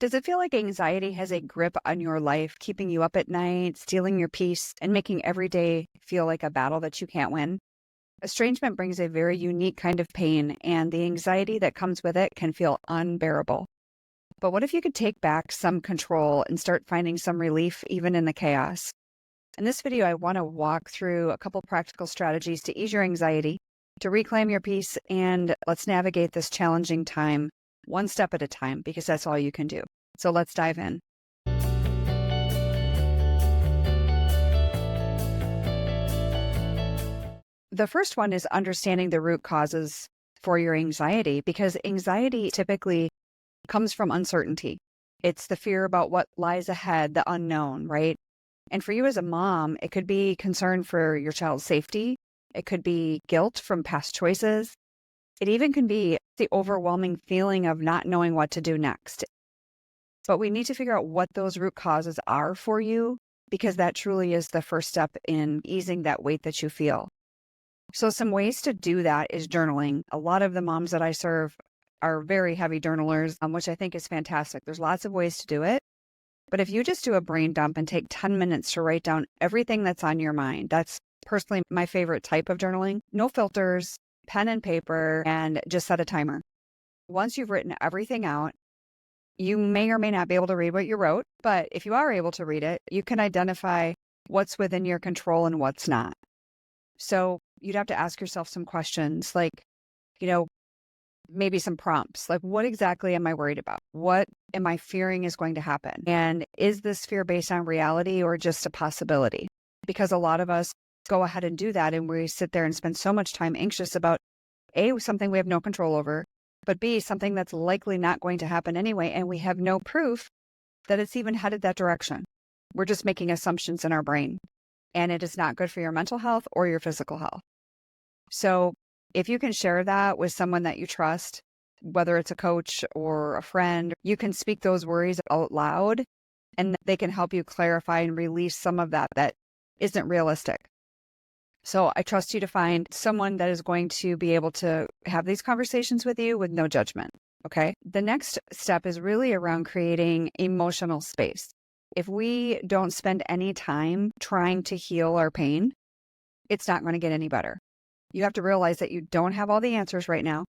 Does it feel like anxiety has a grip on your life, keeping you up at night, stealing your peace, and making every day feel like a battle that you can't win? Estrangement brings a very unique kind of pain, and the anxiety that comes with it can feel unbearable. But what if you could take back some control and start finding some relief even in the chaos? In this video, I want to walk through a couple practical strategies to ease your anxiety, to reclaim your peace, and let's navigate this challenging time one step at a time, because that's all you can do. So let's dive in. The first one is understanding the root causes for your anxiety, because anxiety typically comes from uncertainty. It's the fear about what lies ahead, the unknown, right? And for you as a mom, it could be concern for your child's safety. It could be guilt from past choices. It even can be the overwhelming feeling of not knowing what to do next. But we need to figure out what those root causes are for you, because that truly is the first step in easing that weight that you feel. So some ways to do that is journaling. A lot of the moms that I serve are very heavy journalers, which I think is fantastic. There's lots of ways to do it. But if you just do a brain dump and take 10 minutes to write down everything that's on your mind, that's personally my favorite type of journaling. No filters, pen and paper, and just set a timer. Once you've written everything out, you may or may not be able to read what you wrote, but if you are able to read it, you can identify what's within your control and what's not. So you'd have to ask yourself some questions like, maybe some prompts, like what exactly am I worried about? What am I fearing is going to happen? And is this fear based on reality or just a possibility? Because a lot of us go ahead and do that, and we sit there and spend so much time anxious about A, something we have no control over, but B, something that's likely not going to happen anyway, and we have no proof that it's even headed that direction. We're just making assumptions in our brain, and it is not good for your mental health or your physical health. So if you can share that with someone that you trust, whether it's a coach or a friend, you can speak those worries out loud, and they can help you clarify and release some of that isn't realistic. So I trust you to find someone that is going to be able to have these conversations with you with no judgment. Okay. The next step is really around creating emotional space. If we don't spend any time trying to heal our pain, it's not going to get any better. You have to realize that you don't have all the answers right now,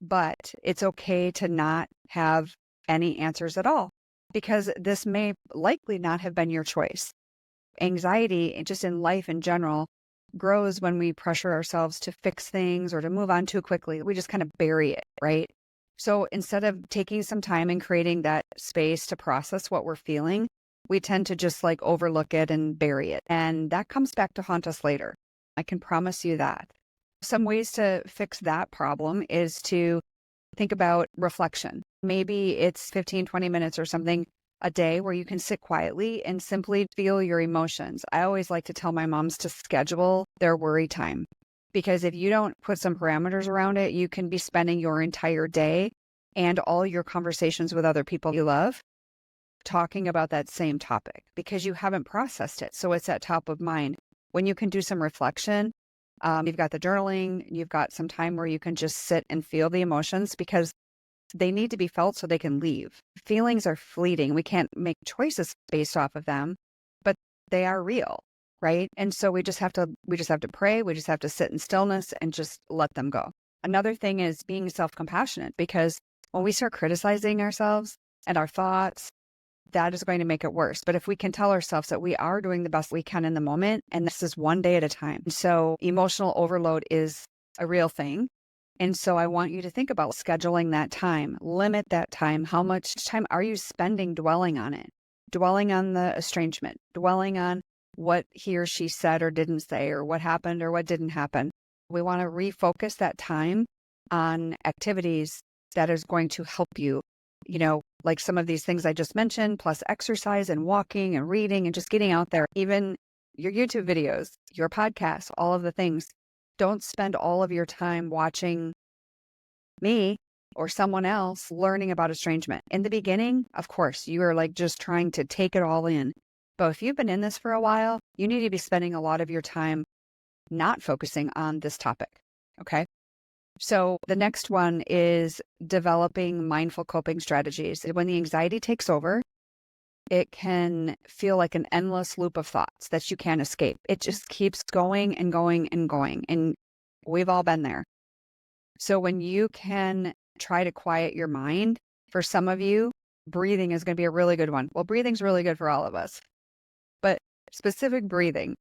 but it's okay to not have any answers at all, because this may likely not have been your choice. Anxiety, just in life in general, grows when we pressure ourselves to fix things or to move on too quickly. We just kind of bury it, right? So instead of taking some time and creating that space to process what we're feeling, we tend to just overlook it and bury it. And that comes back to haunt us later. I can promise you that. Some ways to fix that problem is to think about reflection. Maybe it's 15, 20 minutes or something a day where you can sit quietly and simply feel your emotions. I always like to tell my moms to schedule their worry time, because if you don't put some parameters around it, you can be spending your entire day and all your conversations with other people you love talking about that same topic because you haven't processed it. So it's at top of mind. When you can do some reflection, you've got the journaling, you've got some time where you can just sit and feel the emotions, because they need to be felt so they can leave. Feelings are fleeting. We can't make choices based off of them, but they are real, right? And so we just have to pray. We just have to sit in stillness and just let them go. Another thing is being self-compassionate, because when we start criticizing ourselves and our thoughts, that is going to make it worse. But if we can tell ourselves that we are doing the best we can in the moment, and this is one day at a time. So emotional overload is a real thing. And so I want you to think about scheduling that time, limit that time. How much time are you spending dwelling on it? Dwelling on the estrangement, dwelling on what he or she said or didn't say, or what happened or what didn't happen. We want to refocus that time on activities that is going to help you, like some of these things I just mentioned, plus exercise and walking and reading and just getting out there, even your YouTube videos, your podcasts, all of the things. Don't spend all of your time watching me or someone else learning about estrangement. In the beginning, of course, you are just trying to take it all in. But if you've been in this for a while, you need to be spending a lot of your time not focusing on this topic. Okay. So the next one is developing mindful coping strategies. When the anxiety takes over, it can feel like an endless loop of thoughts that you can't escape. It just keeps going and going and going. And we've all been there. So when you can try to quiet your mind, for some of you, breathing is going to be a really good one. Well, breathing's really good for all of us, but specific breathing,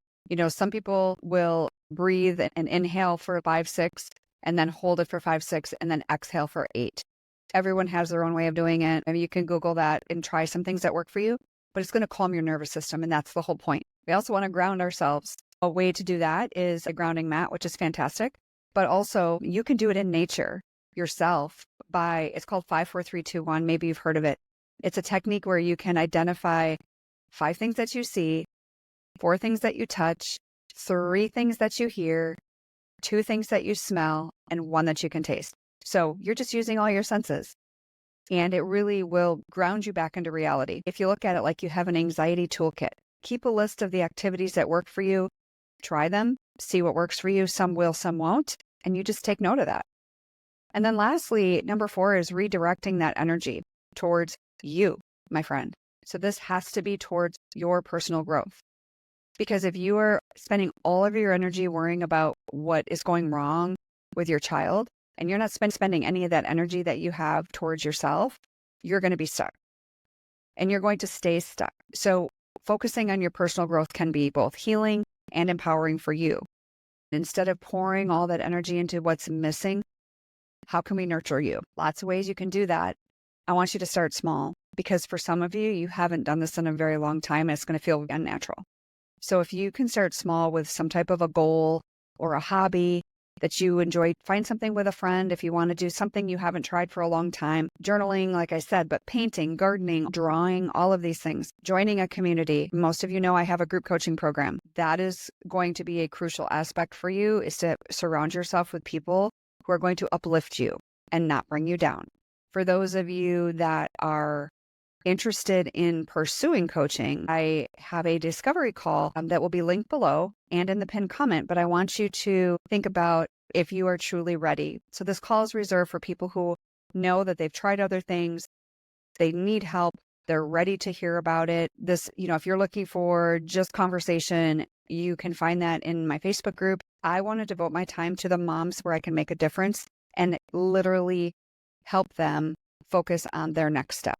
some people will breathe and inhale for 5, 6, and then hold it for 5, 6, and then exhale for 8. Everyone has their own way of doing it. I mean, you can Google that and try some things that work for you, but it's going to calm your nervous system. And that's the whole point. We also want to ground ourselves. A way to do that is a grounding mat, which is fantastic. But also you can do it in nature yourself it's called 5, 4, 3, 2, 1. Maybe you've heard of it. It's a technique where you can identify 5 things that you see, 4 things that you touch, 3 things that you hear, 2 things that you smell, and 1 that you can taste. So you're just using all your senses, and it really will ground you back into reality. If you look at it like you have an anxiety toolkit, keep a list of the activities that work for you, try them, see what works for you. Some will, some won't, and you just take note of that. And then lastly, number 4 is redirecting that energy towards you, my friend. So this has to be towards your personal growth. Because if you are spending all of your energy worrying about what is going wrong with your child, and you're not spending any of that energy that you have towards yourself, you're going to be stuck. And you're going to stay stuck. So focusing on your personal growth can be both healing and empowering for you. Instead of pouring all that energy into what's missing, how can we nurture you? Lots of ways you can do that. I want you to start small, because for some of you, you haven't done this in a very long time, and it's going to feel unnatural. So if you can start small with some type of a goal or a hobby that you enjoy, find something with a friend if you want to do something you haven't tried for a long time. Journaling, like I said, but painting, gardening, drawing, all of these things. Joining a community. Most of you know I have a group coaching program. That is going to be a crucial aspect for you, is to surround yourself with people who are going to uplift you and not bring you down. For those of you that are interested in pursuing coaching, I have a discovery call that will be linked below and in the pinned comment, but I want you to think about if you are truly ready. So this call is reserved for people who know that they've tried other things, they need help, they're ready to hear about it. This, if you're looking for just conversation, you can find that in my Facebook group. I want to devote my time to the moms where I can make a difference and literally help them focus on their next step.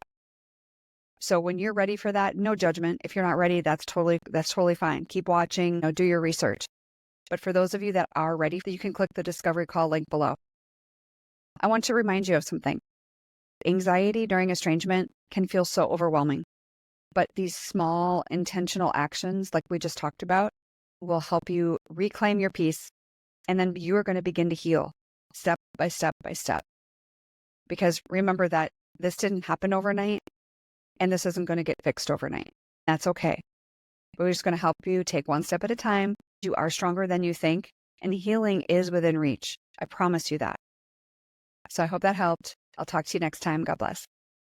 So when you're ready for that, no judgment. If you're not ready, that's totally fine. Keep watching, do your research. But for those of you that are ready, you can click the discovery call link below. I want to remind you of something. Anxiety during estrangement can feel so overwhelming, but these small intentional actions, like we just talked about, will help you reclaim your peace. And then you are going to begin to heal step by step by step. Because remember that this didn't happen overnight. And this isn't going to get fixed overnight. That's okay. We're just going to help you take one step at a time. You are stronger than you think, and healing is within reach. I promise you that. So I hope that helped. I'll talk to you next time. God bless.